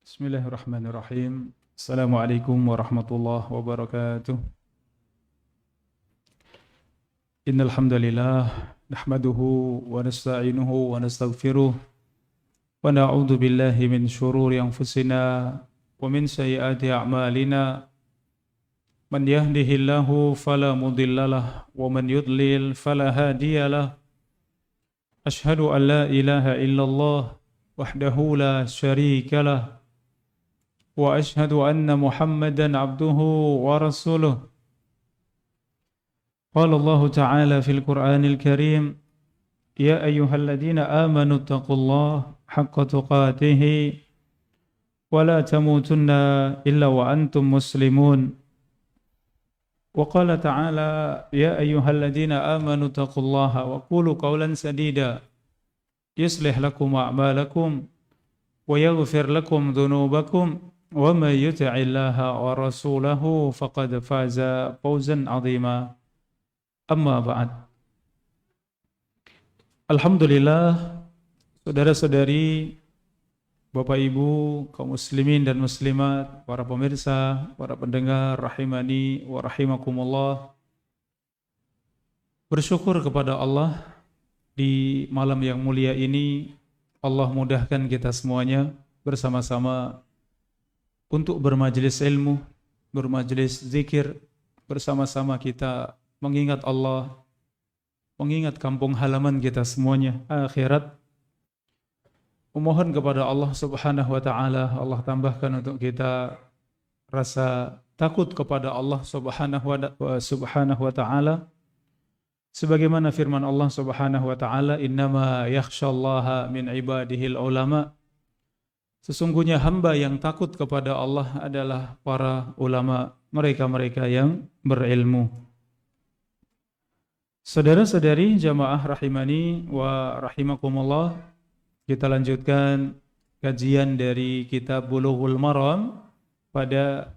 Bismillahirrahmanirrahim. Assalamualaikum warahmatullahi wabarakatuh. Innal hamdalillah nahmaduhu wa nasta'inuhu wa nastaghfiruh wa na'udzu billahi min shururi anfusina wa min sayyiati a'malina. Man yahdihillahu fala mudhillalah wa man yudlil fala hadiyalah. Ashhadu an la ilaha illallah wahdahu la syarika lah wa ashhadu anna Muhammadan abduhu wa rasuluh. Qala Allah Ta'ala fil Qur'anil Karim, ya ayyuhalladzina amanu taqullaha haqqa tuqatih wa la tamutunna illa wa antum muslimun. Wa qala ta'ala ya ayyuhalladzina amanu taqullaha wa qulu qawlan sadida yuslih lakum a'malakum wa yaghfir lakum dhunubakum wa may yuti'illaha wa rasulahu faqad faza fawzan 'azima. Amma ba'd. Alhamdulillah, saudara-saudari, Bapak Ibu, kaum muslimin dan muslimat, para pemirsa, para pendengar rahimani wa rahimakumullah. Bersyukur kepada Allah di malam yang mulia ini, Allah mudahkan kita semuanya bersama-sama untuk bermajelis ilmu, bermajelis zikir, bersama-sama kita mengingat Allah, mengingat kampung halaman kita semuanya, akhirat. Memohon kepada Allah Subhanahu wa taala, Allah tambahkan untuk kita rasa takut kepada Allah Subhanahu wa taala. Sebagaimana firman Allah Subhanahu wa taala, "Innama yakhsyallaha min ibadihil ulama." Sesungguhnya hamba yang takut kepada Allah adalah para ulama, mereka-mereka yang berilmu. Saudara-saudari jamaah rahimani wa rahimakumullah, kita lanjutkan kajian dari kitab Bulughul Maram pada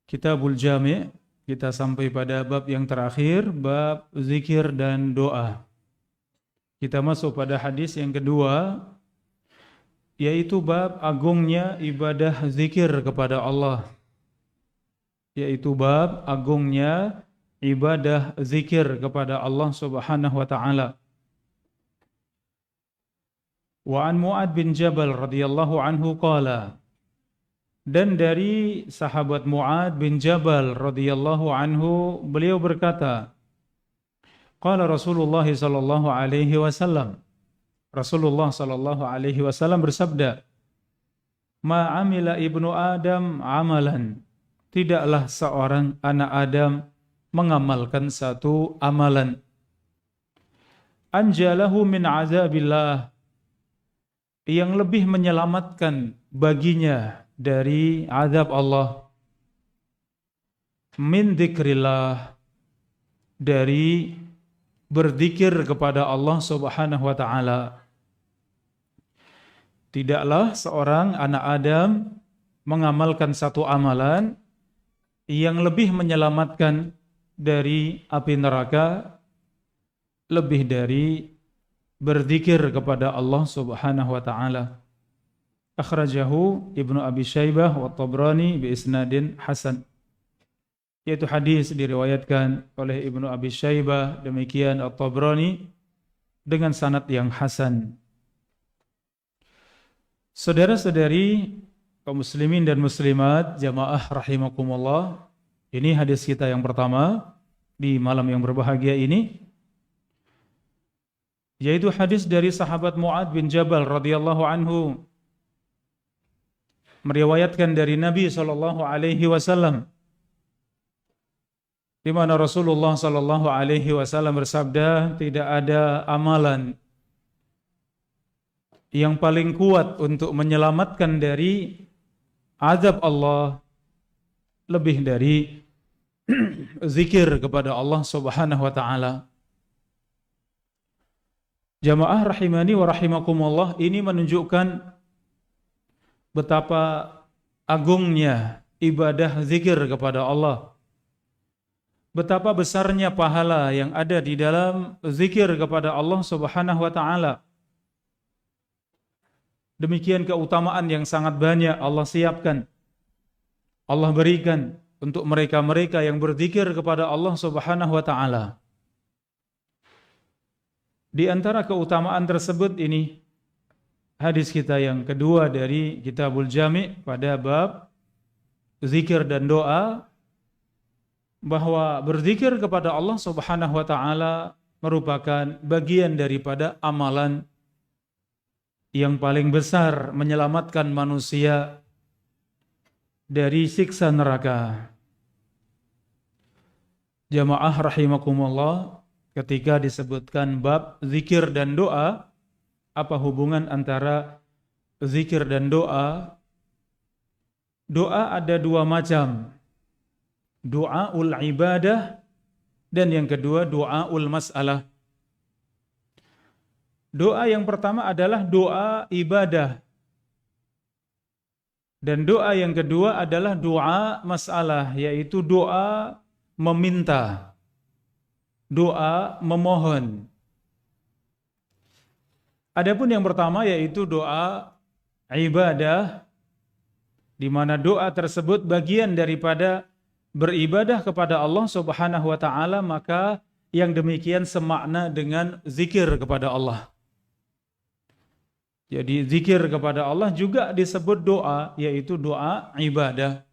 Kitabul Jami'. Kita sampai pada bab yang terakhir, bab zikir dan doa. Kita masuk pada hadis yang kedua, yaitu bab agungnya ibadah zikir kepada Allah. Yaitu bab agungnya ibadah zikir kepada Allah Subhanahu wa taala. Wa an Mu'ad bin Jabal radhiyallahu anhu qala, dan dari sahabat Mu'ad bin Jabal radhiyallahu anhu beliau berkata, qala Rasulullah sallallahu alaihi wasallam, Rasulullah sallallahu alaihi wasallam bersabda, ma amila ibnu Adam amalan, tidaklah seorang anak Adam mengamalkan satu amalan, anjalahu min azabillah, yang lebih menyelamatkan baginya dari azab Allah, min dzikrillah, dari berzikir kepada Allah Subhanahu wa taala. Tidaklah seorang anak Adam mengamalkan satu amalan yang lebih menyelamatkan dari api neraka, lebih dari berzikir kepada Allah Subhanahu wa taala. Akhrajahu Ibnu Abi Syaibah wa Tabrani bi isnadin hasan. Yaitu hadis diriwayatkan oleh Ibnu Abi Syaibah, demikian At-Tabrani dengan sanad yang hasan. Saudara-saudari kaum muslimin dan muslimat jamaah rahimakumullah, ini hadis kita yang pertama di malam yang berbahagia ini, yaitu hadis dari sahabat Mu'ad bin Jabal radhiyallahu anhu, meriwayatkan dari Nabi sallallahu alaihi wasallam, di mana Rasulullah sallallahu alaihi wasallam bersabda, tidak ada amalan yang paling kuat untuk menyelamatkan dari azab Allah lebih dari zikir kepada Allah Subhanahu wa taala. Jamaah rahimani wa rahimakumullah, ini menunjukkan betapa agungnya ibadah zikir kepada Allah. betapa besarnya pahala yang ada di dalam zikir kepada Allah Subhanahu wa taala. Demikian keutamaan yang sangat banyak Allah siapkan, Allah berikan untuk mereka-mereka yang berzikir kepada Allah Subhanahu wa taala. Di antara keutamaan tersebut ini hadis kita yang kedua dari Kitabul Jami' pada bab zikir dan doa, bahwa berzikir kepada Allah Subhanahu wa taala merupakan bagian daripada amalan yang paling besar menyelamatkan manusia dari siksa neraka. Jamaah rahimakumullah, ketika disebutkan bab zikir dan doa, apa hubungan antara zikir dan doa? Doa ada dua macam. Doaul ibadah dan yang kedua doaul mas'alah. Doa yang pertama adalah doa ibadah. Dan doa yang kedua adalah doa masalah, yaitu doa meminta, doa memohon. Adapun yang pertama yaitu doa ibadah, di mana doa tersebut bagian daripada beribadah kepada Allah Subhanahu wa taala, maka yang demikian semakna dengan zikir kepada Allah. Jadi zikir kepada Allah juga disebut doa, yaitu doa ibadah.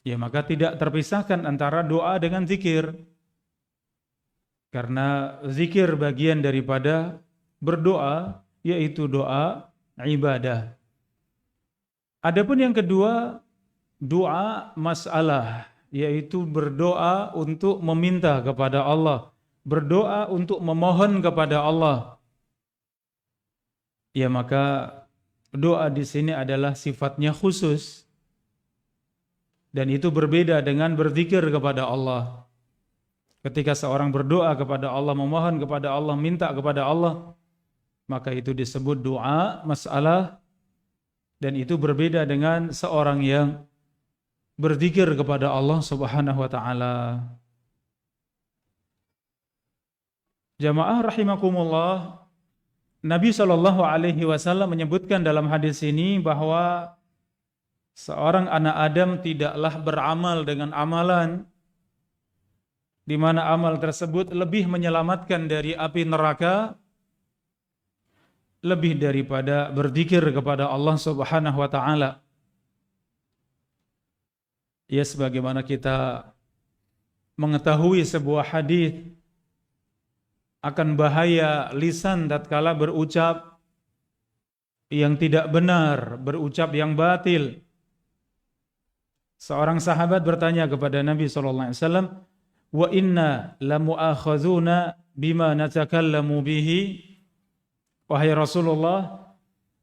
Ya, maka tidak terpisahkan antara doa dengan zikir. Karena zikir bagian daripada berdoa, yaitu doa ibadah. Adapun yang kedua, doa masalah, yaitu berdoa untuk meminta kepada Allah, berdoa untuk memohon kepada Allah. Ya, maka doa di sini adalah sifatnya khusus, dan itu berbeda dengan berzikir kepada Allah. Ketika seorang berdoa kepada Allah, memohon kepada Allah, minta kepada Allah, maka itu disebut doa masalah, dan itu berbeda dengan seorang yang berzikir kepada Allah Subhanahu wa taala. Jamaah rahimakumullah, Nabi sallallahu alaihi wasallam menyebutkan dalam hadis ini bahwa seorang anak Adam tidaklah beramal dengan amalan di mana amal tersebut lebih menyelamatkan dari api neraka lebih daripada berzikir kepada Allah Subhanahu wa taala. Ya, sebagaimana kita mengetahui sebuah hadis akan bahaya lisan tatkala berucap yang tidak benar, berucap yang batil. Seorang sahabat bertanya kepada Nabi SAW, "Wa inna lamu'akhazuna bima natakallamu bihi?" Wahai Rasulullah,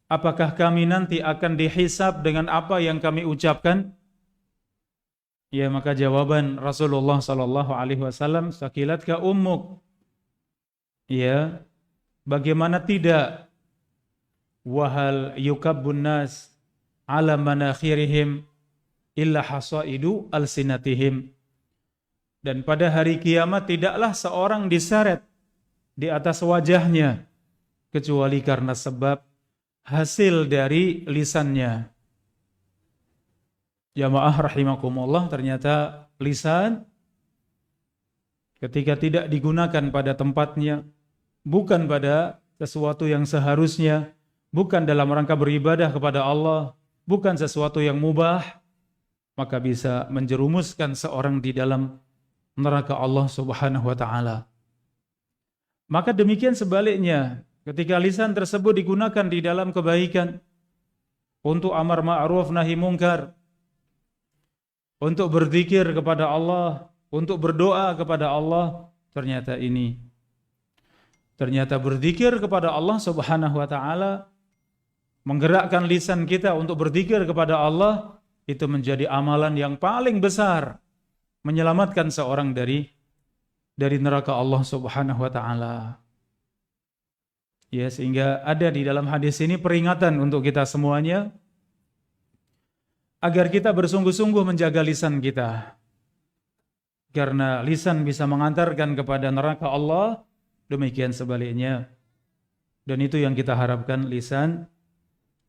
apakah kami nanti akan dihisab dengan apa yang kami ucapkan? Ya, maka jawaban Rasulullah sallallahu alaihi wasallam, "Sakilatka ummuk." Ya, bagaimana tidak? Wahal yukabbun nas ala manakhirihim illa hasaidu alsinatihim. Dan pada hari kiamat tidaklah seorang diseret di atas wajahnya kecuali karena sebab hasil dari lisannya. Jamaah rahimakumullah, ternyata lisan ketika tidak digunakan pada tempatnya, bukan pada sesuatu yang seharusnya, bukan dalam rangka beribadah kepada Allah, bukan sesuatu yang mubah, maka bisa menjerumuskan seorang di dalam neraka Allah Subhanahu wa taala. Maka demikian sebaliknya, ketika lisan tersebut digunakan di dalam kebaikan, untuk amar ma'ruf nahi mungkar, untuk berzikir kepada Allah, untuk berdoa kepada Allah, ternyata berzikir kepada Allah Subhanahu wa taala, menggerakkan lisan kita untuk berzikir kepada Allah, itu menjadi amalan yang paling besar menyelamatkan seorang dari neraka Allah Subhanahu wa taala. Ya, sehingga ada di dalam hadis ini peringatan untuk kita semuanya agar kita bersungguh-sungguh menjaga lisan kita. Karena lisan bisa mengantarkan kepada neraka Allah, demikian sebaliknya. Dan itu yang kita harapkan, lisan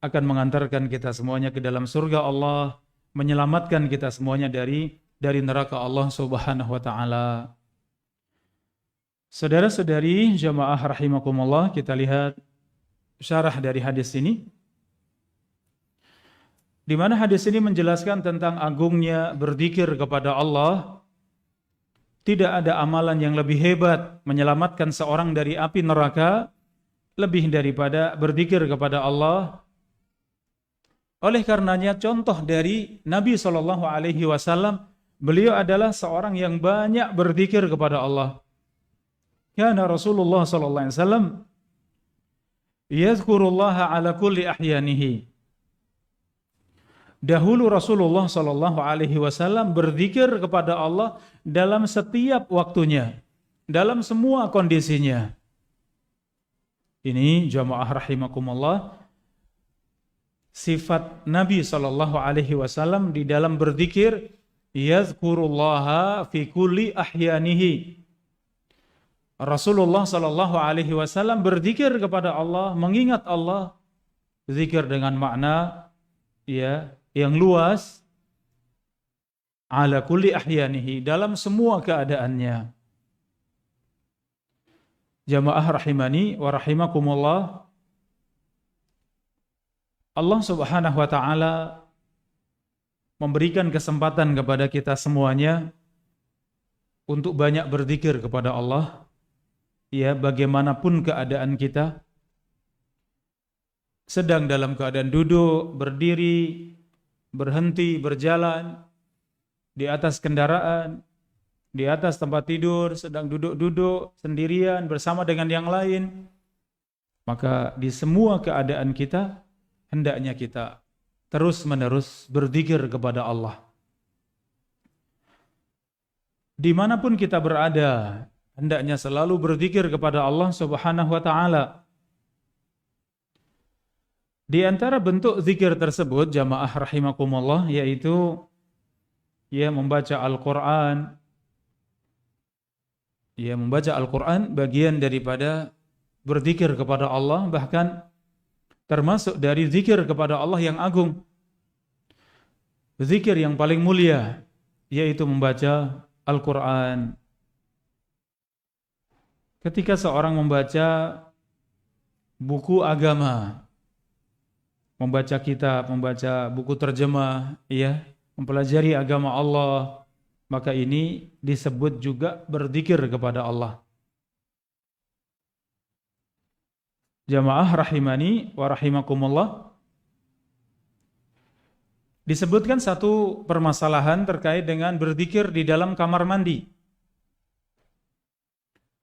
akan mengantarkan kita semuanya ke dalam surga Allah, menyelamatkan kita semuanya dari neraka Allah Subhanahu wa taala. Saudara-saudari jamaah rahimakumullah, kita lihat syarah dari hadis ini, di mana hadis ini menjelaskan tentang agungnya berzikir kepada Allah. Tidak ada amalan yang lebih hebat menyelamatkan seorang dari api neraka lebih daripada berzikir kepada Allah. Oleh karenanya contoh dari Nabi SAW, beliau adalah seorang yang banyak berzikir kepada Allah. Kana Rasulullah SAW yazkurullaha ala kulli ahyanihi. Dahulu Rasulullah SAW berzikir kepada Allah dalam setiap waktunya, dalam semua kondisinya. Ini jamaah rahimakumullah, sifat Nabi SAW di dalam berzikir, yazkurullaha fi kulli ahyanihi. Rasulullah SAW berzikir kepada Allah, mengingat Allah, zikir dengan makna yang luas, ala kulli ahyanihi, dalam semua keadaannya. Jamaah rahimani wa rahimakumullah, Allah Subhanahu wa taala memberikan kesempatan kepada kita semuanya untuk banyak berzikir kepada Allah, bagaimanapun keadaan kita, sedang dalam keadaan duduk, berdiri, berhenti, berjalan, di atas kendaraan, di atas tempat tidur, sedang duduk-duduk, sendirian, bersama dengan yang lain. Maka di semua keadaan kita, hendaknya kita terus-menerus berzikir kepada Allah. Dimanapun kita berada, hendaknya selalu berzikir kepada Allah Subhanahu wa ta'ala. Di antara bentuk zikir tersebut, jamaah rahimakumullah, yaitu membaca Al-Quran. Membaca Al-Quran bagian daripada berzikir kepada Allah, bahkan termasuk dari zikir kepada Allah yang agung. Zikir yang paling mulia, yaitu membaca Al-Quran. Ketika seorang membaca buku agama, membaca kitab, membaca buku terjemah, mempelajari agama Allah, maka ini disebut juga berzikir kepada Allah. Jamaah rahimani wa rahimakumullah, disebutkan satu permasalahan terkait dengan berzikir di dalam kamar mandi.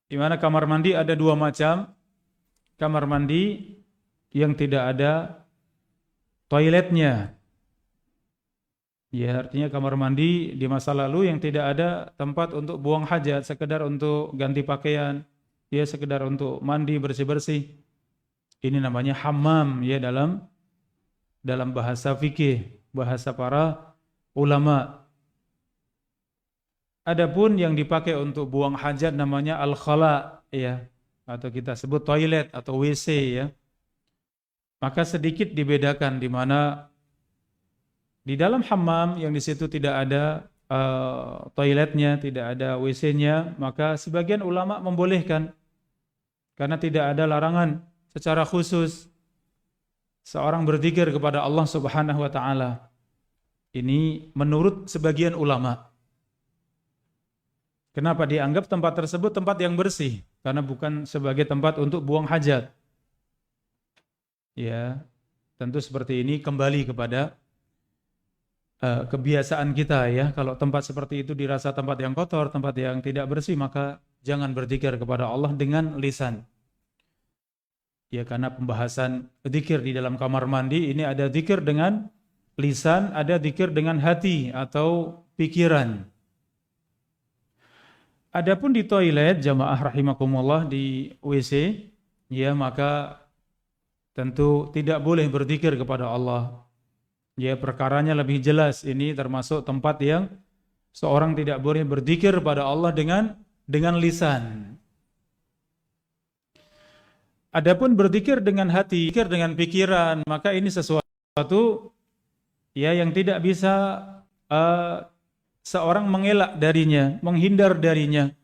Di mana kamar mandi ada dua macam. Kamar mandi yang tidak ada toiletnya. Artinya kamar mandi di masa lalu yang tidak ada tempat untuk buang hajat, sekedar untuk ganti pakaian, sekedar untuk mandi bersih-bersih. Ini namanya hammam dalam bahasa fikih, bahasa para ulama. Adapun yang dipakai untuk buang hajat namanya al-khala, atau kita sebut toilet atau WC, Maka sedikit dibedakan, di mana di dalam hammam yang di situ tidak ada toiletnya, tidak ada WC-nya, maka sebagian ulama membolehkan karena tidak ada larangan secara khusus seorang berzikir kepada Allah Subhanahu wa taala. Ini menurut sebagian ulama. Kenapa dianggap tempat tersebut tempat yang bersih? Karena bukan sebagai tempat untuk buang hajat. Tentu seperti ini kembali kepada kebiasaan kita, Kalau tempat seperti itu dirasa tempat yang kotor, tempat yang tidak bersih, maka jangan berzikir kepada Allah dengan lisan. Karena pembahasan zikir di dalam kamar mandi ini ada zikir dengan lisan, ada zikir dengan hati atau pikiran. Adapun di toilet, jamaah rahimakumullah, di WC, maka tentu tidak boleh berzikir kepada Allah. Perkaranya lebih jelas, ini termasuk tempat yang Seorang tidak boleh berzikir pada Allah dengan lisan. Adapun berzikir dengan hati, berzikir dengan pikiran, maka ini sesuatu ya yang tidak bisa seorang mengelak darinya, menghindar darinya.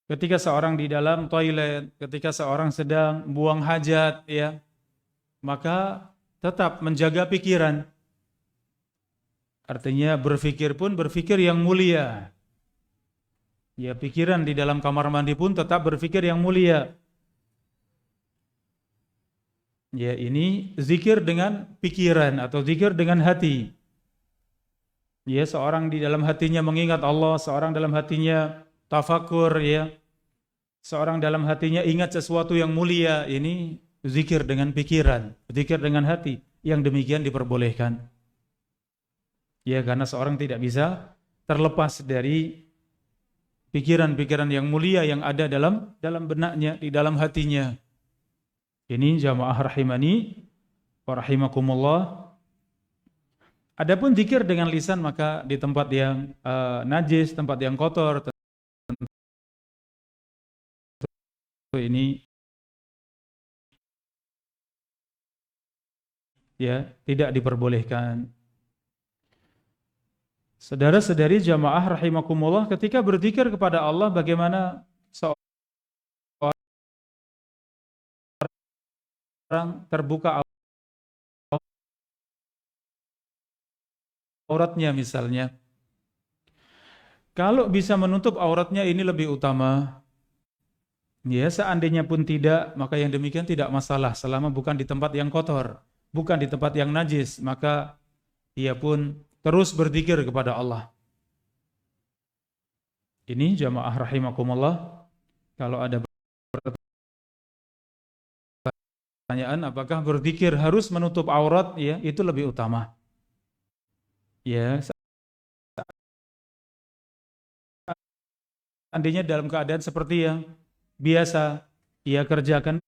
Ketika seorang di dalam toilet, ketika seorang sedang buang hajat, ya, maka tetap menjaga pikiran. Artinya berpikir pun berpikir yang mulia. Ya, pikiran di dalam kamar mandi pun tetap berpikir yang mulia. Ya, ini zikir dengan pikiran atau zikir dengan hati. Ya, seorang di dalam hatinya mengingat Allah, seorang dalam hatinya tafakur, ya. Seorang dalam hatinya ingat sesuatu yang mulia, ini zikir dengan pikiran, zikir dengan hati. Yang demikian diperbolehkan. Ya, karena seorang tidak bisa terlepas dari pikiran-pikiran yang mulia yang ada dalam benaknya, di dalam hatinya. Ini jamaah rahimani wa rahimakumullah. Adapun zikir dengan lisan, maka di tempat yang najis, tempat yang kotor, ini ya tidak diperbolehkan. Saudara-saudari jamaah rahimakumullah, ketika berzikir kepada Allah, bagaimana seorang terbuka auratnya misalnya. Kalau bisa menutup auratnya ini lebih utama. Ya, seandainya pun tidak, maka yang demikian tidak masalah selama bukan di tempat yang kotor, bukan di tempat yang najis, maka ia pun terus berzikir kepada Allah. Ini jamaah rahimakumullah, kalau ada pertanyaan apakah berzikir harus menutup aurat, ya itu lebih utama. Ya, seandainya dalam keadaan seperti yang biasa ia kerjakan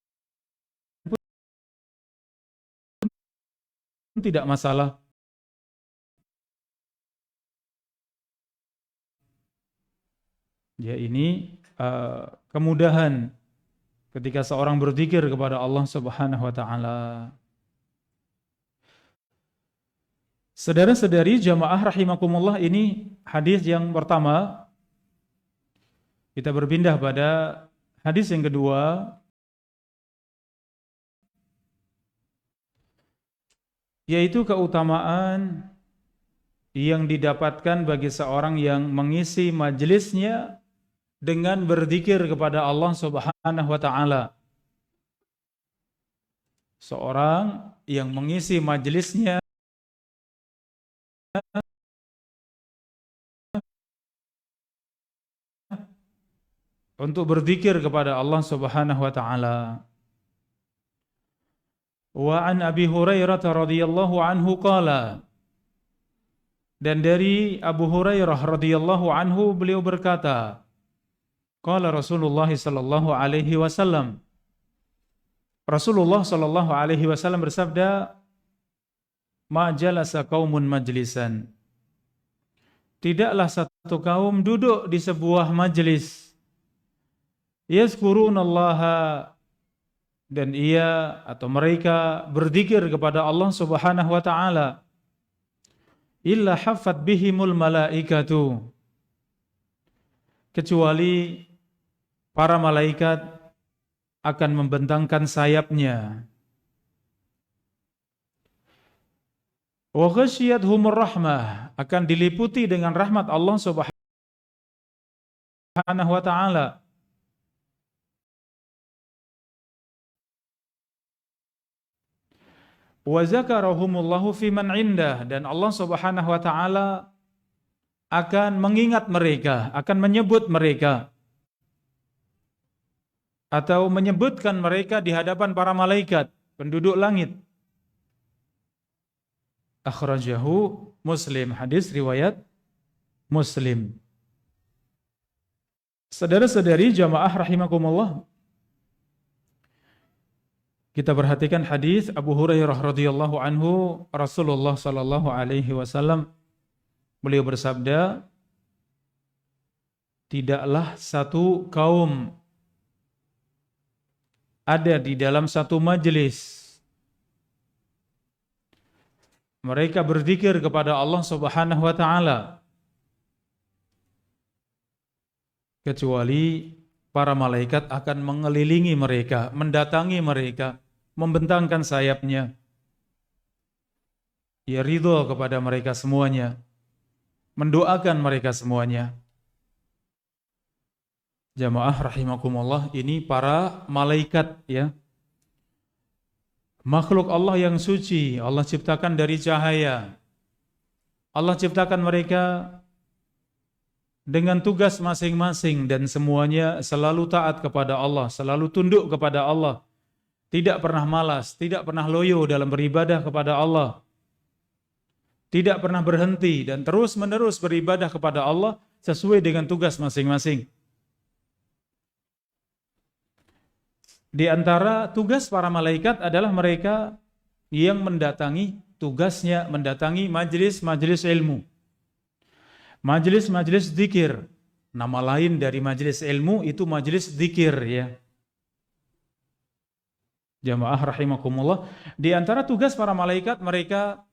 pun tidak masalah. Ya, ini kemudahan ketika seorang berzikir kepada Allah Subhanahu wa taala. Saudara-saudari jamaah rahimakumullah, ini hadis yang pertama. Kita berpindah pada hadis yang kedua, yaitu keutamaan yang didapatkan bagi seorang yang mengisi majelisnya dengan berzikir kepada Allah Subhanahu wa taala. Seorang yang mengisi majelisnya untuk berzikir kepada Allah Subhanahu wa taala. Wa an Abi Hurairah radhiyallahu anhu qala, dan dari Abu Hurairah radhiyallahu anhu beliau berkata, qala Rasulullah sallallahu alaihi wasallam, Rasulullah sallallahu alaihi wasallam bersabda, ma jalasa qaumun majlisan, tidaklah satu kaum duduk di sebuah majelis, yazkurunallaha, dan ia atau mereka berzikir kepada Allah Subhanahu wa taala, illa haffat bihimul malaikatu, kecuali para malaikat akan membentangkan sayapnya, wa ghasyiyatuhumur rahmah, akan diliputi dengan rahmat Allah Subhanahu wa taala, wa zakarahumullahu fiman indah, dan Allah Subhanahu wa taala akan mengingat mereka, akan menyebut mereka atau menyebutkan mereka di hadapan para malaikat penduduk langit. Akhrajahu Muslim, hadis riwayat Muslim. Saudara-saudari jamaah rahimakumullah, kita perhatikan hadis Abu Hurairah radhiyallahu anhu. Rasulullah sallallahu alaihi wasallam Beliau bersabda, tidaklah satu kaum ada di dalam satu majelis mereka berzikir kepada Allah Subhanahu wa taala kecuali para malaikat akan mengelilingi mereka, mendatangi mereka, membentangkan sayapnya. Ya ridho kepada mereka semuanya, mendoakan mereka semuanya. Jamaah rahimakumullah, ini para malaikat ya. Makhluk Allah yang suci, Allah ciptakan dari cahaya. Allah ciptakan mereka dengan tugas masing-masing dan semuanya selalu taat kepada Allah, selalu tunduk kepada Allah. Tidak pernah malas, tidak pernah loyo dalam beribadah kepada Allah. Tidak pernah berhenti dan terus-menerus beribadah kepada Allah sesuai dengan tugas masing-masing. Di antara tugas para malaikat adalah mereka yang mendatangi, tugasnya mendatangi majelis-majelis ilmu. Majelis-majelis zikir. Nama lain dari majelis ilmu itu majelis zikir ya. Jamaah rahimakumullah. Di antara tugas para malaikat mereka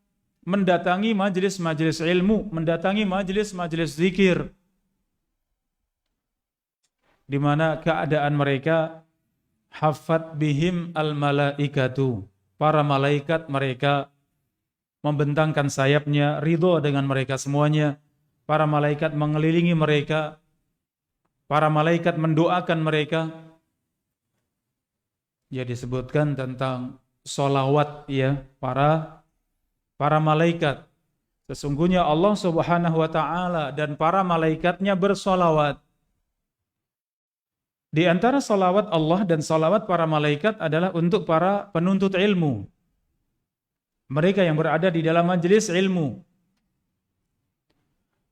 mendatangi majelis-majelis ilmu, mendatangi majelis-majelis zikir. Di mana keadaan mereka hafat bihim al-malaikatu. Para malaikat mereka membentangkan sayapnya, ridho dengan mereka semuanya. Para malaikat mengelilingi mereka. Para malaikat mendoakan mereka. Ya disebutkan tentang sholawat ya para malaikat. Sesungguhnya Allah Subhanahu wa taala dan para malaikatnya bersolawat. Di antara salawat Allah dan salawat para malaikat adalah untuk para penuntut ilmu. Mereka yang berada di dalam majelis ilmu.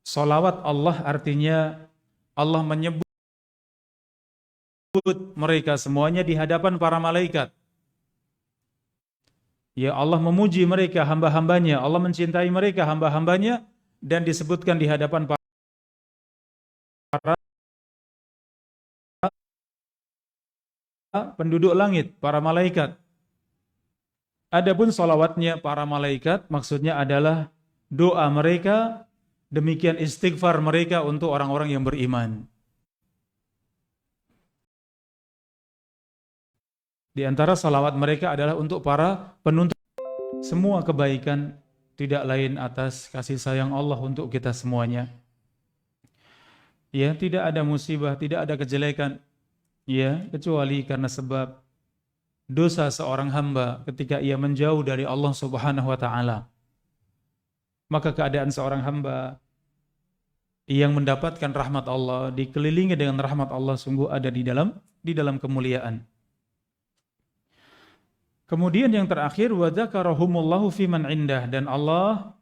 Salawat Allah artinya Allah menyebut mereka semuanya di hadapan para malaikat. Ya Allah memuji mereka hamba-hambanya, Allah mencintai mereka hamba-hambanya dan disebutkan di hadapan para penduduk langit, para malaikat. Adapun salawatnya para malaikat maksudnya adalah doa mereka, demikian istighfar mereka untuk orang-orang yang beriman. Di antara salawat mereka adalah untuk para penuntut semua kebaikan tidak lain atas kasih sayang Allah untuk kita semuanya. Ya, tidak ada musibah, tidak ada kejelekan ya, kecuali karena sebab dosa seorang hamba ketika ia menjauh dari Allah Subhanahu wa taala. Maka keadaan seorang hamba yang mendapatkan rahmat Allah, dikelilingi dengan rahmat Allah sungguh ada di dalam kemuliaan. Kemudian yang terakhir wa dzakarahumullahu fiman indah, dan Allah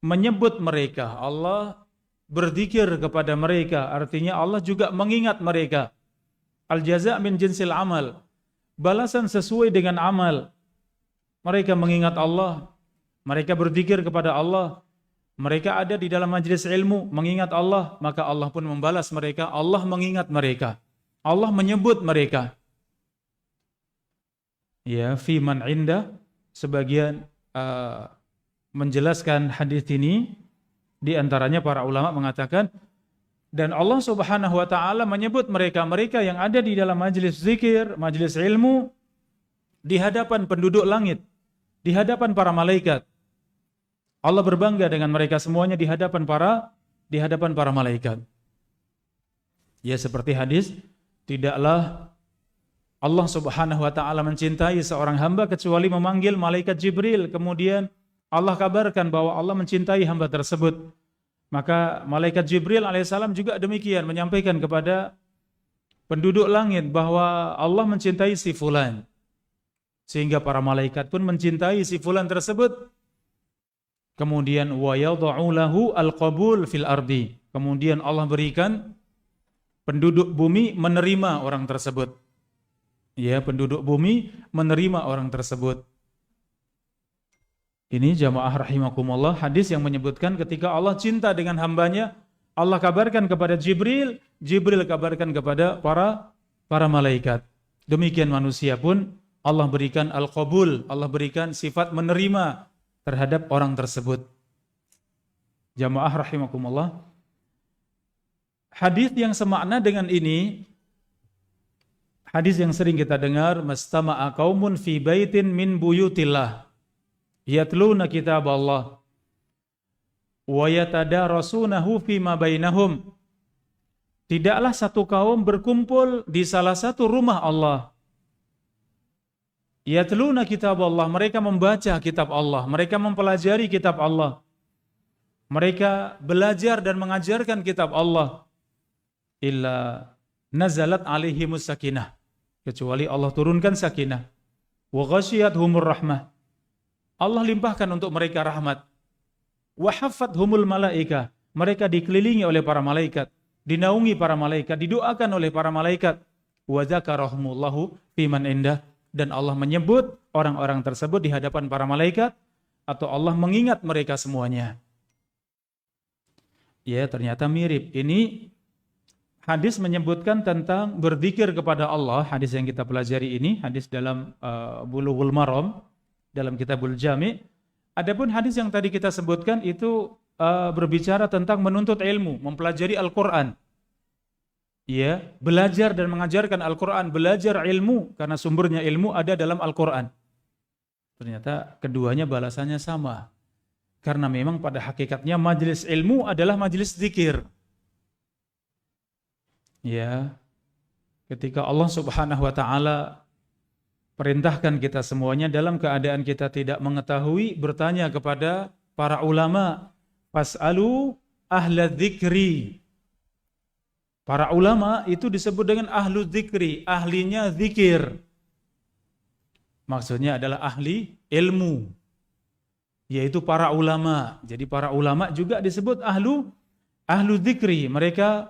menyebut mereka, Allah berzikir kepada mereka, artinya Allah juga mengingat mereka. Al-jaza' min jinsil amal, balasan sesuai dengan amal. Mereka mengingat Allah, mereka berzikir kepada Allah, mereka ada di dalam majlis ilmu mengingat Allah, maka Allah pun membalas mereka. Allah mengingat mereka, Allah menyebut mereka. Ya, fiman indah, sebagian menjelaskan hadis ini, di antaranya para ulama mengatakan, dan Allah Subhanahu wa taala menyebut mereka yang ada di dalam majelis zikir, majelis ilmu di hadapan penduduk langit, di hadapan para malaikat. Allah berbangga dengan mereka semuanya di hadapan para malaikat. Ya, seperti hadis, tidaklah Allah Subhanahu wa taala mencintai seorang hamba kecuali memanggil malaikat Jibril, kemudian Allah kabarkan bahwa Allah mencintai hamba tersebut. Maka malaikat Jibril alaihissalam juga demikian menyampaikan kepada penduduk langit bahwa Allah mencintai si fulan. Sehingga para malaikat pun mencintai si fulan tersebut. Kemudian wa yad'u lahu al-qabul fil ardi. Kemudian Allah berikan penduduk bumi menerima orang tersebut. Ya, penduduk bumi menerima orang tersebut. Ini jamaah rahimakumullah, hadis yang menyebutkan ketika Allah cinta dengan hambanya, Allah kabarkan kepada Jibril, Jibril kabarkan kepada para malaikat. Demikian manusia pun Allah berikan al-qabul, Allah berikan sifat menerima terhadap orang tersebut. Jamaah rahimakumullah. Hadis yang semakna dengan ini, hadis yang sering kita dengar, mastama'a qaumun fi baitin min buyutillah yatluna kitab Allah wa yatadarasunahu fima bainahum. Tidaklah satu kaum berkumpul di salah satu rumah Allah. Yatluna kitab Allah, mereka membaca kitab Allah, mereka mempelajari kitab Allah. Mereka belajar dan mengajarkan kitab Allah. Illa nazalat alaihimus sakinah, kecuali Allah turunkan sakinah. Wa ghasyiyatuhumur rahmah, Allah limpahkan untuk mereka rahmat. Wa haffathumul malaika, mereka dikelilingi oleh para malaikat, dinaungi para malaikat, didoakan oleh para malaikat. Wa dzakarahumullahu fiman indah, dan Allah menyebut orang-orang tersebut di hadapan para malaikat, atau Allah mengingat mereka semuanya. Ya, ternyata mirip. Ini hadis menyebutkan tentang berzikir kepada Allah. Hadis yang kita pelajari ini, hadis dalam Bulughul Maram, dalam Kitabul Jami'. Adapun hadis yang tadi kita sebutkan itu berbicara tentang menuntut ilmu, mempelajari Al-Quran. Ya, belajar dan mengajarkan Al-Quran, belajar ilmu, karena sumbernya ilmu ada dalam Al-Quran. Ternyata keduanya balasannya sama. Karena memang pada hakikatnya majelis ilmu adalah majelis zikir. Ya, ketika Allah Subhanahu wa Ta'ala perintahkan kita semuanya dalam keadaan kita tidak mengetahui, bertanya kepada para ulama, fas'alu ahla dzikri. Para ulama itu disebut dengan ahlu dzikri, ahlinya zikir. Maksudnya adalah ahli ilmu, yaitu para ulama. Jadi para ulama juga disebut ahlu dzikri. Mereka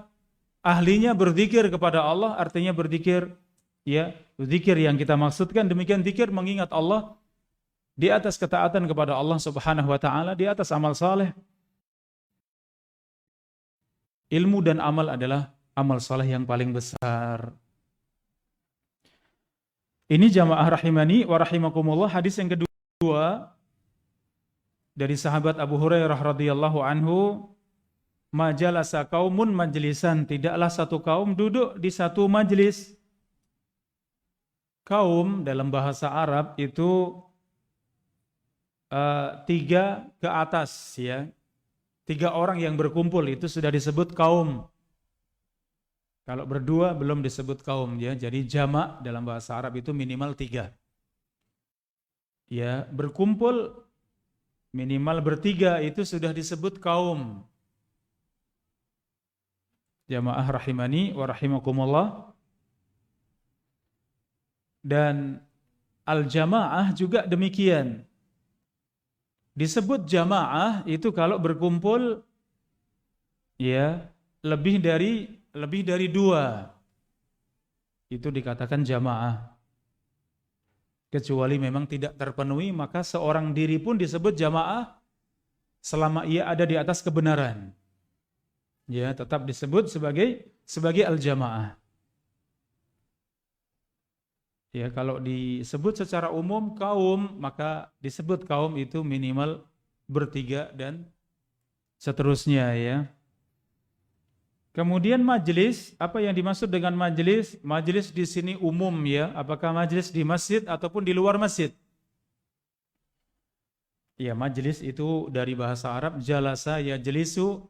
ahlinya berzikir kepada Allah, artinya berzikir, ya, zikir yang kita maksudkan demikian, zikir mengingat Allah di atas ketaatan kepada Allah Subhanahu wa Ta'ala, di atas amal saleh. Ilmu dan amal adalah amal saleh yang paling besar. Ini jamaah rahimani wa rahimakumullah, hadis yang kedua dari sahabat Abu Hurairah radhiyallahu anhu, majalasa qaumun majlisan, tidaklah satu kaum duduk di satu majlis. Kaum dalam bahasa Arab itu tiga ke atas, ya. 3 orang yang berkumpul itu sudah disebut kaum. Kalau berdua belum disebut kaum, ya. Jadi jamak dalam bahasa Arab itu minimal 3. Ya, berkumpul minimal bertiga itu sudah disebut kaum. Jamaah rahimani wa rahimakumullah. Dan al-jamaah juga demikian. Disebut jamaah itu kalau berkumpul, ya, lebih dari 2. Itu dikatakan jamaah. Kecuali memang tidak terpenuhi, maka seorang diri pun disebut jamaah selama ia ada di atas kebenaran. Ya, tetap disebut sebagai al-jamaah. Ya, kalau disebut secara umum kaum, maka disebut kaum itu minimal bertiga dan seterusnya, ya. Kemudian majelis, apa yang dimaksud dengan majelis? Majelis di sini umum, ya. Apakah majelis di masjid ataupun di luar masjid? Ya, majelis itu dari bahasa Arab jalasa yajlisu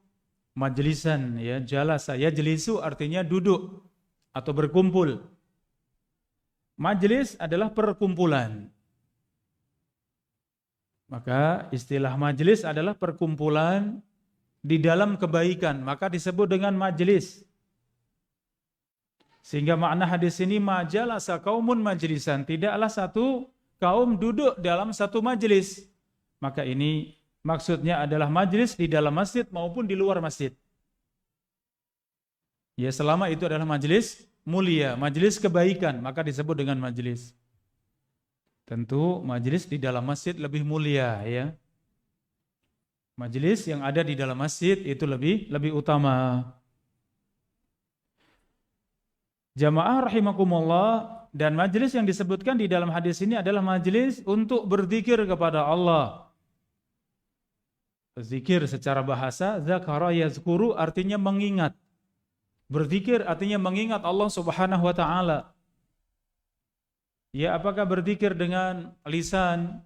majlisan, ya. Jalasa yajlisu artinya duduk atau berkumpul. Majelis adalah perkumpulan. Maka istilah majelis adalah perkumpulan di dalam kebaikan, maka disebut dengan majelis. Sehingga makna hadis ini majalasa qaumun majlisan, tidaklah satu kaum duduk dalam satu majelis. Maka ini maksudnya adalah majelis di dalam masjid maupun di luar masjid. Ya, selama itu adalah majelis mulia, majelis kebaikan, maka disebut dengan majelis. Tentu majelis di dalam masjid lebih mulia, ya. Majelis yang ada di dalam masjid itu lebih utama. Jamaah rahimakumullah, dan majelis yang disebutkan di dalam hadis ini adalah majelis untuk berzikir kepada Allah. Berzikir secara bahasa, zakara yazkuru artinya mengingat. Berzikir artinya mengingat Allah Subhanahu wa taala. Ya, apakah berzikir dengan lisan?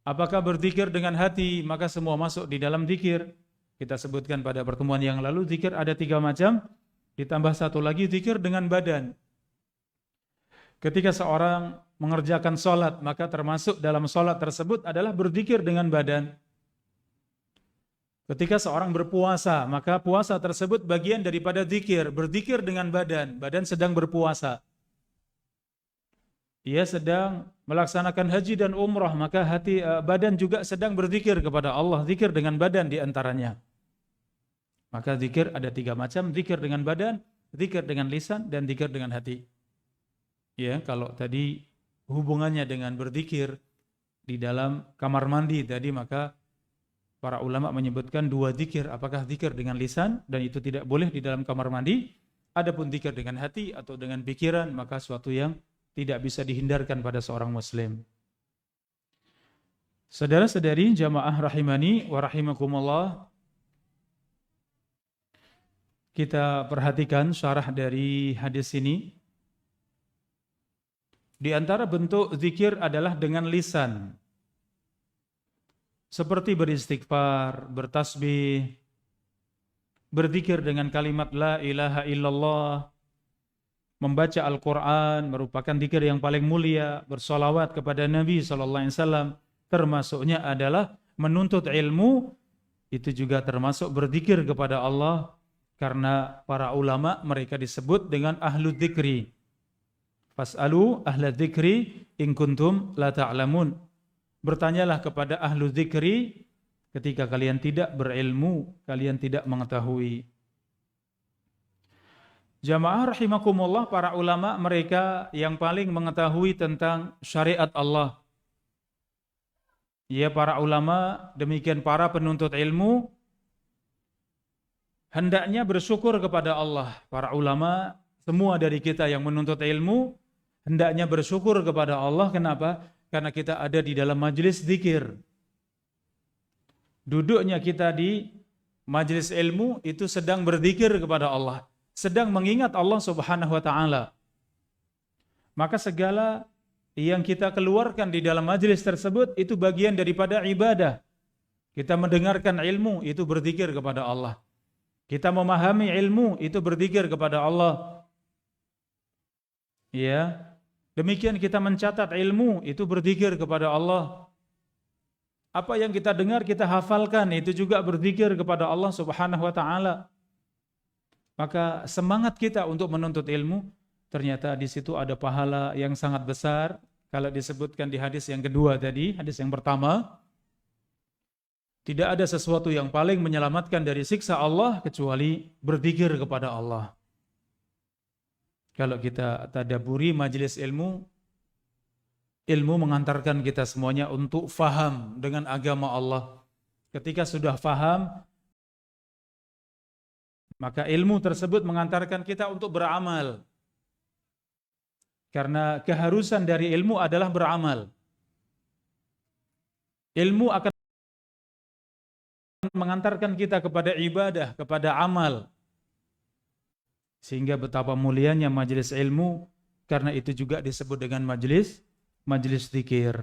Apakah berzikir dengan hati? Maka semua masuk di dalam zikir. Kita sebutkan pada pertemuan yang lalu, zikir ada 3 macam, ditambah satu lagi zikir dengan badan. Ketika seorang mengerjakan sholat, maka termasuk dalam sholat tersebut adalah berzikir dengan badan. Ketika seorang berpuasa, maka puasa tersebut bagian daripada zikir, berzikir dengan badan. Badan sedang berpuasa. Ia sedang melaksanakan haji dan umrah, maka badan juga sedang berzikir kepada Allah, zikir dengan badan di antaranya. Maka zikir ada 3 macam, zikir dengan badan, zikir dengan lisan, dan zikir dengan hati. Ya, kalau tadi hubungannya dengan berzikir di dalam kamar mandi tadi, maka para ulama menyebutkan 2 zikir, apakah zikir dengan lisan dan itu tidak boleh di dalam kamar mandi, adapun zikir dengan hati atau dengan pikiran maka suatu yang tidak bisa dihindarkan pada seorang muslim. Saudara-saudari jamaah rahimani wa rahimakumullah, kita perhatikan syarah dari hadis ini. Di antara bentuk zikir adalah dengan lisan. Seperti beristighfar, bertasbih, berzikir dengan kalimat la ilaha illallah, membaca Al-Quran merupakan zikir yang paling mulia, bersolawat kepada Nabi SAW, termasuknya adalah menuntut ilmu, itu juga termasuk berzikir kepada Allah, karena para ulama mereka disebut dengan ahlu dzikri. Fas'alu ahla dzikri in kuntum la ta'lamun. Bertanyalah kepada ahlu dzikri ketika kalian tidak berilmu, kalian tidak mengetahui. Jamaah rahimakumullah, para ulama mereka yang paling mengetahui tentang syariat Allah. Ya, para ulama, demikian para penuntut ilmu, hendaknya bersyukur kepada Allah. Para ulama, semua dari kita yang menuntut ilmu, hendaknya bersyukur kepada Allah. Kenapa? Karena kita ada di dalam majelis zikir. Duduknya kita di majelis ilmu itu sedang berzikir kepada Allah, sedang mengingat Allah Subhanahu wa taala. Maka segala yang kita keluarkan di dalam majelis tersebut itu bagian daripada ibadah. Kita mendengarkan ilmu itu berzikir kepada Allah. Kita memahami ilmu itu berzikir kepada Allah. Ya. Demikian kita mencatat ilmu itu berzikir kepada Allah. Apa yang kita dengar kita hafalkan itu juga berzikir kepada Allah Subhanahu wa taala. Maka semangat kita untuk menuntut ilmu, ternyata di situ ada pahala yang sangat besar. Kalau disebutkan di hadis yang kedua tadi, hadis yang pertama, tidak ada sesuatu yang paling menyelamatkan dari siksa Allah kecuali berzikir kepada Allah. Kalau kita tadabburi majelis ilmu, ilmu mengantarkan kita semuanya untuk faham dengan agama Allah. Ketika sudah faham, maka ilmu tersebut mengantarkan kita untuk beramal. Karena keharusan dari ilmu adalah beramal. Ilmu akan mengantarkan kita kepada ibadah, kepada amal. Sehingga betapa mulianya majelis ilmu, karena itu juga disebut dengan majelis zikir.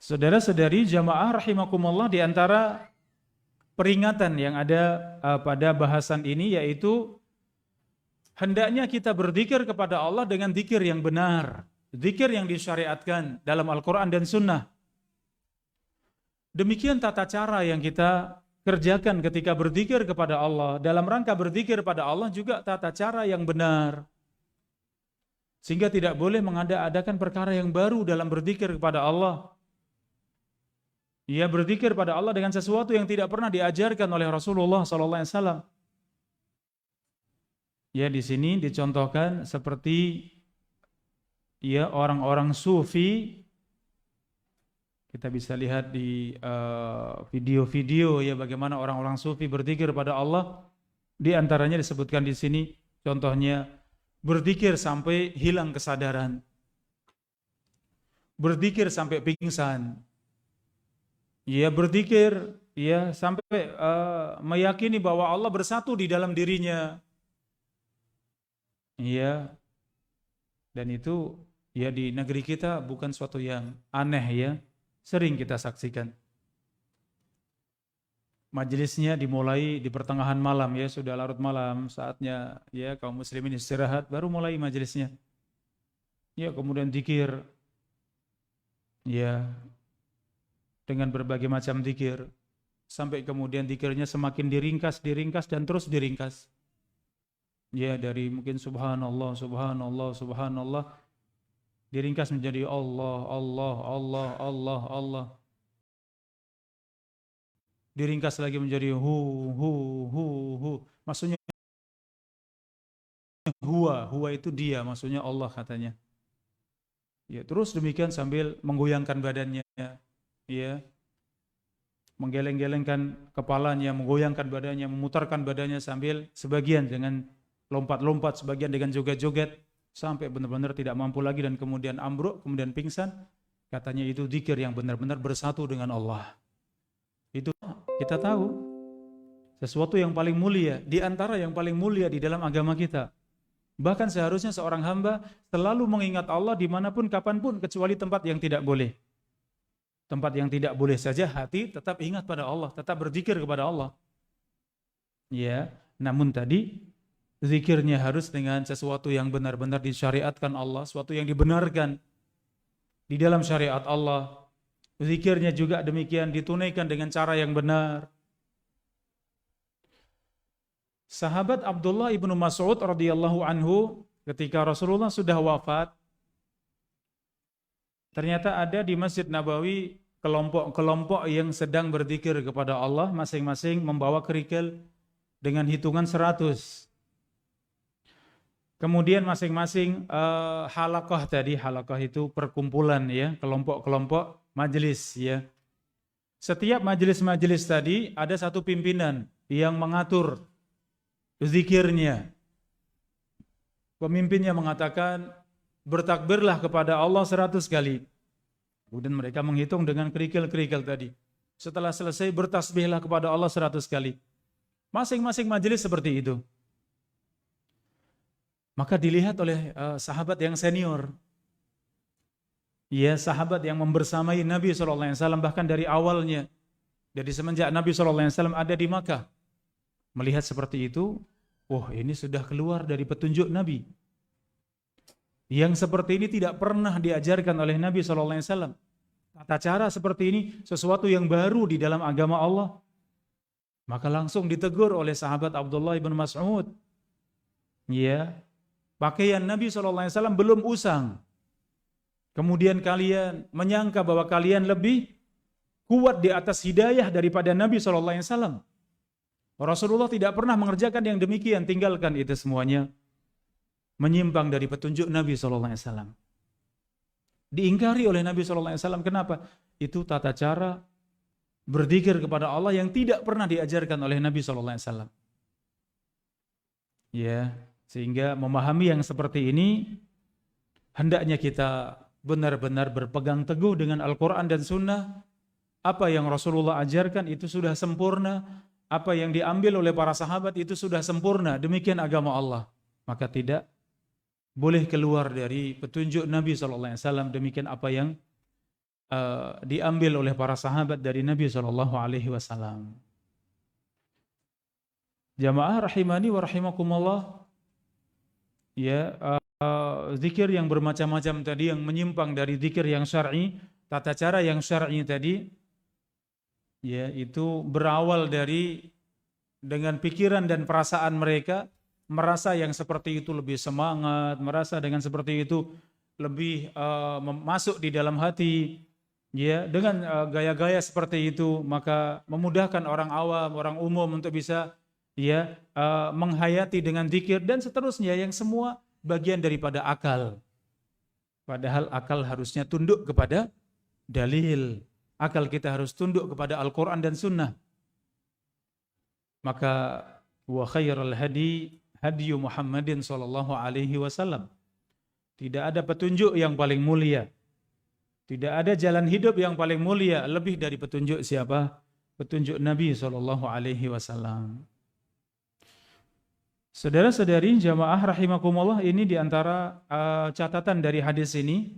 Saudara-saudari jamaah rahimakumullah, di antara peringatan yang ada pada bahasan ini yaitu hendaknya kita berzikir kepada Allah dengan zikir yang benar, zikir yang disyariatkan dalam Al-Quran dan Sunnah. Demikian tata cara yang kita kerjakan ketika berzikir kepada Allah. Dalam rangka berzikir pada Allah juga tata cara yang benar. Sehingga tidak boleh mengada-adakan perkara yang baru dalam berzikir kepada Allah. Ia berzikir pada Allah dengan sesuatu yang tidak pernah diajarkan oleh Rasulullah SAW. Ya, di sini dicontohkan seperti ya orang-orang sufi Kita bisa lihat di video-video ya bagaimana orang-orang sufi berzikir pada Allah. Di antaranya disebutkan di sini, contohnya berzikir sampai hilang kesadaran, berzikir sampai pingsan, ya berzikir ya sampai meyakini bahwa Allah bersatu di dalam dirinya, ya. Dan itu ya di negeri kita bukan suatu yang aneh ya. Sering kita saksikan. Majelisnya dimulai di pertengahan malam ya, sudah larut malam, saatnya ya kaum muslimin istirahat, baru mulai majelisnya. Ya, kemudian zikir. Ya, dengan berbagai macam zikir. Sampai kemudian zikirnya semakin diringkas dan terus diringkas. Ya, dari mungkin subhanallah, subhanallah, subhanallah, diringkas menjadi Allah, Allah, Allah, Allah, Allah. Diringkas lagi menjadi hu. Maksudnya huwa itu dia, maksudnya Allah katanya. Ya, terus demikian sambil menggoyangkan badannya, ya. Menggeleng-gelengkan kepalanya, menggoyangkan badannya, memutarkan badannya sambil sebagian dengan lompat-lompat, sebagian dengan joget-joget. Sampai benar-benar tidak mampu lagi dan kemudian ambruk, kemudian pingsan. Katanya itu zikir yang benar-benar bersatu dengan Allah. Itu kita tahu sesuatu yang paling mulia, di antara yang paling mulia di dalam agama kita. Bahkan seharusnya seorang hamba selalu mengingat Allah dimanapun, kapanpun, kecuali tempat yang tidak boleh. Tempat yang tidak boleh saja hati tetap ingat pada Allah, tetap berzikir kepada Allah. Ya, namun tadi zikirnya harus dengan sesuatu yang benar-benar disyariatkan Allah, sesuatu yang dibenarkan di dalam syariat Allah. Zikirnya juga demikian ditunaikan dengan cara yang benar. Sahabat Abdullah ibnu Mas'ud radhiyallahu anhu ketika Rasulullah sudah wafat, ternyata ada di Masjid Nabawi kelompok-kelompok yang sedang berzikir kepada Allah, masing-masing membawa kerikil dengan hitungan 100. Kemudian masing-masing halaqah tadi, halaqah itu perkumpulan ya, kelompok-kelompok majelis ya. Setiap majelis-majelis tadi ada satu pimpinan yang mengatur zikirnya. Pemimpinnya mengatakan bertakbirlah kepada Allah 100 kali. Kemudian mereka menghitung dengan kerikil-kerikil tadi. Setelah selesai bertasbihlah kepada Allah 100 kali. Masing-masing majelis seperti itu. Maka dilihat oleh sahabat yang senior. Ya, sahabat yang membersamai Nabi SAW bahkan dari awalnya. Dari semenjak Nabi SAW ada di Makkah. Melihat seperti itu, wah ini sudah keluar dari petunjuk Nabi. Yang seperti ini tidak pernah diajarkan oleh Nabi SAW. Tata cara seperti ini sesuatu yang baru di dalam agama Allah. Maka langsung ditegur oleh sahabat Abdullah ibn Mas'ud. Ya, pakaian Nabi SAW belum usang. Kemudian kalian menyangka bahwa kalian lebih kuat di atas hidayah daripada Nabi SAW. Rasulullah tidak pernah mengerjakan yang demikian, tinggalkan itu semuanya. Menyimpang dari petunjuk Nabi SAW. Diingkari oleh Nabi SAW, kenapa? Itu tata cara berzikir kepada Allah yang tidak pernah diajarkan oleh Nabi SAW. Ya, sehingga memahami yang seperti ini, hendaknya kita benar-benar berpegang teguh dengan Al-Quran dan Sunnah. Apa yang Rasulullah ajarkan itu sudah sempurna. Apa yang diambil oleh para sahabat itu sudah sempurna. Demikian agama Allah. Maka tidak boleh keluar dari petunjuk Nabi SAW. Demikian apa yang diambil oleh para sahabat dari Nabi SAW. Jamaah rahimani wa rahimakumullah. Ya, zikir yang bermacam-macam tadi yang menyimpang dari zikir yang syar'i, tata cara yang syar'i tadi, ya itu berawal dari dengan pikiran dan perasaan mereka merasa yang seperti itu lebih semangat, merasa dengan seperti itu lebih masuk di dalam hati, ya dengan gaya-gaya seperti itu maka memudahkan orang awam, orang umum untuk bisa ya menghayati dengan zikir dan seterusnya yang semua bagian daripada akal. Padahal akal harusnya tunduk kepada dalil. akal kita harus tunduk kepada Al-Quran dan Sunnah. Maka wa khairal hadi hadiyu Muhammadin sallallahu alaihi wasallam. Tidak ada petunjuk yang paling mulia. Tidak ada jalan hidup yang paling mulia lebih dari petunjuk siapa? Petunjuk Nabi sallallahu alaihi wasallam. Saudara-saudari jamaah rahimakumullah, ini diantara catatan dari hadis ini,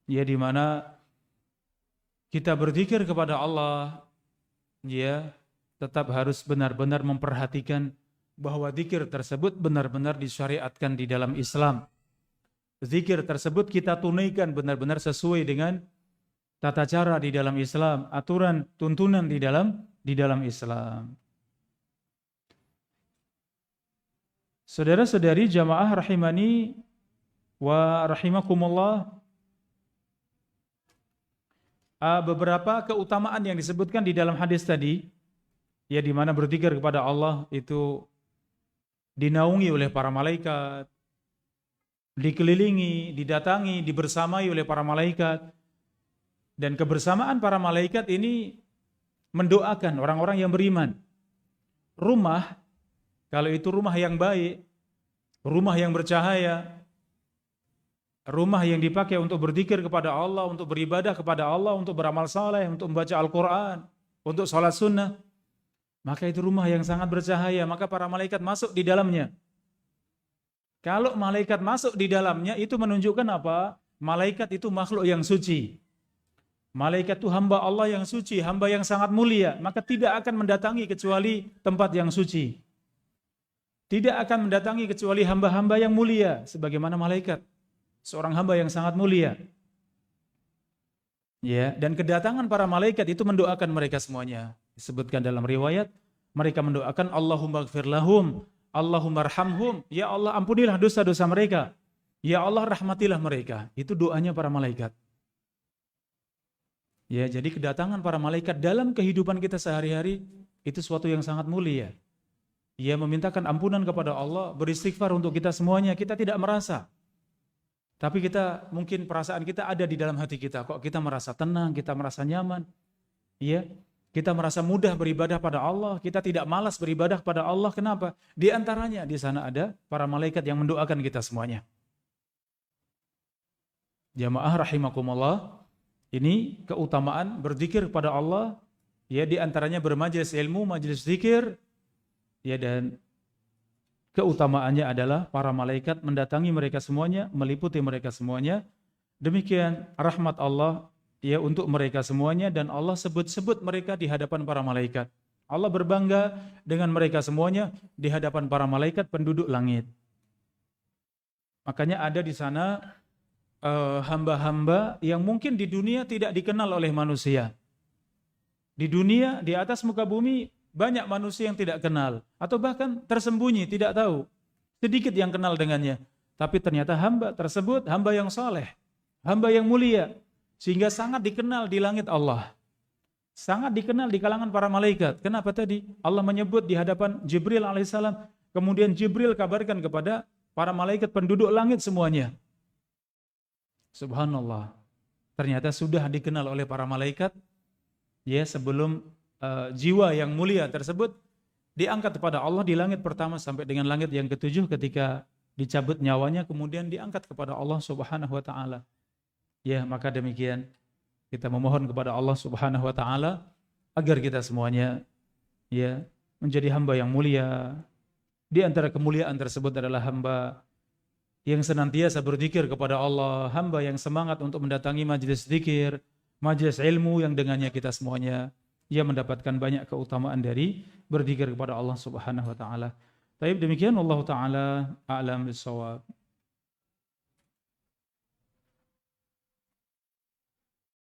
ya, di mana kita berzikir kepada Allah, ya, tetap harus benar-benar memperhatikan bahwa zikir tersebut benar-benar disyariatkan di dalam Islam. Zikir tersebut kita tunaikan benar-benar sesuai dengan tata cara di dalam Islam, aturan, tuntunan di dalam Islam. Saudara-saudari jamaah rahimani wa rahimakumullah, beberapa keutamaan yang disebutkan di dalam hadis tadi, ya, di mana berzikir kepada Allah itu dinaungi oleh para malaikat, dikelilingi, didatangi, dibersamai oleh para malaikat, dan kebersamaan para malaikat ini mendoakan orang-orang yang beriman. Rumah, kalau itu rumah yang baik, rumah yang bercahaya, rumah yang dipakai untuk berzikir kepada Allah, untuk beribadah kepada Allah, untuk beramal saleh, untuk membaca Al-Quran, untuk sholat sunnah, maka itu rumah yang sangat bercahaya, maka para malaikat masuk di dalamnya. Kalau malaikat masuk di dalamnya, itu menunjukkan apa? Malaikat itu makhluk yang suci. Malaikat itu hamba Allah yang suci, hamba yang sangat mulia, maka tidak akan mendatangi kecuali tempat yang suci. Tidak akan mendatangi kecuali hamba-hamba yang mulia, sebagaimana malaikat, seorang hamba yang sangat mulia. Ya, dan kedatangan para malaikat itu mendoakan mereka semuanya. Disebutkan dalam riwayat, mereka mendoakan Allahumma ighfir lahum, Allahumma arhamhum, ya Allah ampunilah dosa-dosa mereka, ya Allah rahmatilah mereka. Itu doanya para malaikat. Ya, jadi kedatangan para malaikat dalam kehidupan kita sehari-hari itu suatu yang sangat mulia. Ia memintakan ampunan kepada Allah, beristighfar untuk kita semuanya, kita tidak merasa. Tapi kita, mungkin perasaan kita ada di dalam hati kita, kok kita merasa tenang, kita merasa nyaman. Ya, kita merasa mudah beribadah pada Allah, kita tidak malas beribadah pada Allah. Kenapa? Di antaranya di sana ada para malaikat yang mendoakan kita semuanya. Jamaah rahimakumullah, ini keutamaan berzikir kepada Allah, ya, di antaranya bermajelis ilmu, majelis zikir. Ya, dan keutamaannya adalah para malaikat mendatangi mereka semuanya, meliputi mereka semuanya. Demikian rahmat Allah, ya, untuk mereka semuanya, dan Allah sebut-sebut mereka di hadapan para malaikat. Allah berbangga dengan mereka semuanya di hadapan para malaikat penduduk langit. Makanya ada di sana hamba-hamba yang mungkin di dunia tidak dikenal oleh manusia. Di dunia, di atas muka bumi, banyak manusia yang tidak kenal, atau bahkan tersembunyi, tidak tahu. Sedikit yang kenal dengannya. Tapi ternyata hamba tersebut, hamba yang saleh, hamba yang mulia, sehingga sangat dikenal di langit Allah. Sangat dikenal di kalangan para malaikat. Kenapa tadi? Allah menyebut di hadapan Jibril alaihissalam, kemudian Jibril kabarkan kepada para malaikat penduduk langit semuanya. Subhanallah. Ternyata sudah dikenal oleh para malaikat, ya, sebelum jiwa yang mulia tersebut diangkat kepada Allah di langit pertama sampai dengan langit yang ketujuh, ketika dicabut nyawanya kemudian diangkat kepada Allah Subhanahu wa taala. Ya, maka demikian kita memohon kepada Allah Subhanahu wa taala agar kita semuanya, ya, menjadi hamba yang mulia. Di antara kemuliaan tersebut adalah hamba yang senantiasa berzikir kepada Allah, hamba yang semangat untuk mendatangi majelis zikir, majelis ilmu yang dengannya kita semuanya, ia mendapatkan banyak keutamaan dari berzikir kepada Allah Subhanahu wa taala. Baik, demikian, wallahu taala a'lam bissawab.